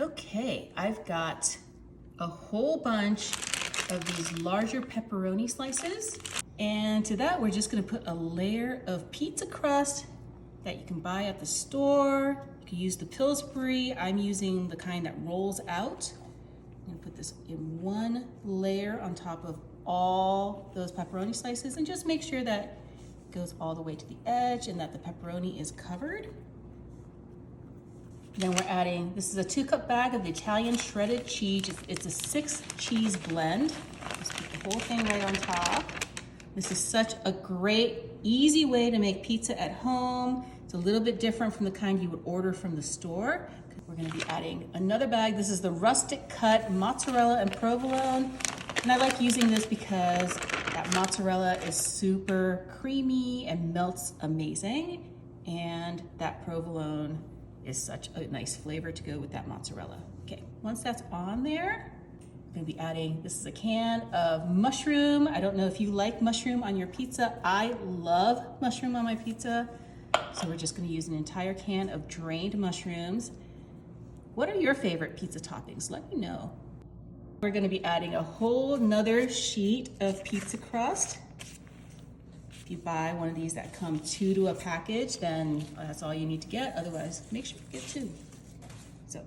Okay, I've got a whole bunch of these larger pepperoni slices. And to that, we're just gonna put a layer of pizza crust that you can buy at the store. You can use the Pillsbury. I'm using the kind that rolls out. I'm gonna put this in one layer on top of all those pepperoni slices and just make sure that it goes all the way to the edge and that the pepperoni is covered. Then we're adding, this is a 2-cup bag of the Italian shredded cheese. It's a 6 cheese blend. Just put the whole thing right on top. This is such a great, easy way to make pizza at home. It's a little bit different from the kind you would order from the store. We're gonna be adding another bag. This is the rustic cut mozzarella and provolone. And I like using this because that mozzarella is super creamy and melts amazing. And that provolone is such a nice flavor to go with that mozzarella. Okay, once that's on there, I'm gonna be adding, this is a can of mushroom. I don't know if you like mushroom on your pizza. I love mushroom on my pizza. So we're just gonna use an entire can of drained mushrooms. What are your favorite pizza toppings? Let me know. We're gonna be adding a whole nother sheet of pizza crust. If you buy one of these that come 2 to a package, then that's all you need to get. Otherwise, make sure you get 2. So I'm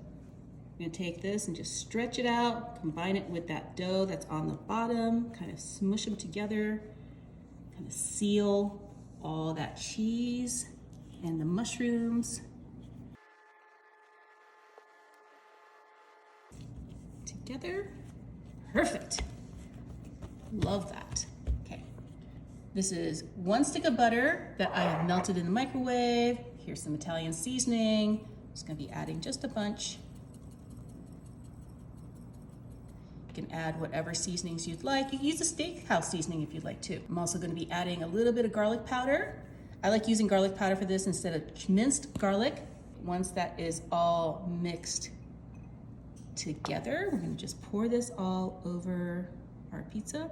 gonna take this and just stretch it out, combine it with that dough that's on the bottom, kind of smush them together, kind of seal all that cheese and the mushrooms together. Perfect. Love that. Okay. This is 1 stick of butter that I have melted in the microwave. Here's some Italian seasoning. I'm just gonna be adding just a bunch. You can add whatever seasonings you'd like. You can use a steakhouse seasoning if you'd like to. I'm also gonna be adding a little bit of garlic powder. I like using garlic powder for this instead of minced garlic. Once that is all mixed together, we're gonna just pour this all over our pizza.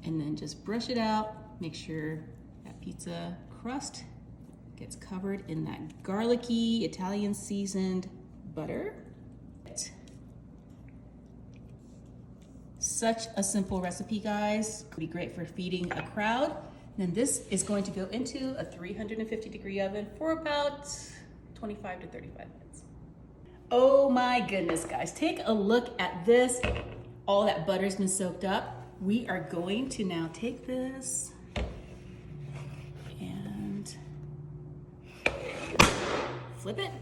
And then just brush it out. Make sure that pizza crust gets covered in that garlicky, Italian seasoned butter. Such a simple recipe, guys. Could be great for feeding a crowd. And this is going to go into a 350-degree oven for about 25 to 35 minutes. Oh my goodness, guys. Take a look at this. All that butter's been soaked up. We are going to now take this and flip it.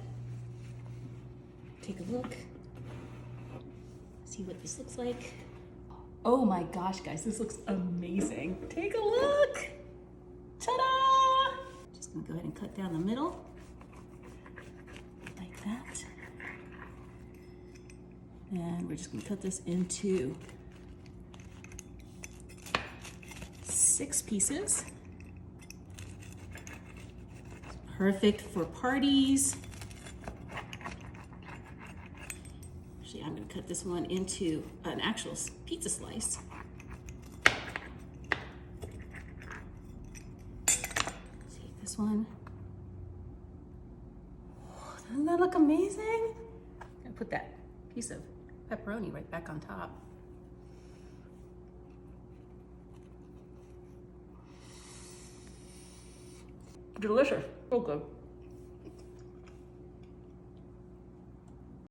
Take a look. See what this looks like. Oh my gosh, guys, this looks amazing. Take a look. Ta-da! Just gonna go ahead and cut down the middle, like that. And we're just gonna cut this into 6 pieces. It's perfect for parties. Actually, I'm gonna cut this one into an actual pizza slice. This one. Oh, doesn't that look amazing? I'm gonna put that piece of pepperoni right back on top. Delicious, so good.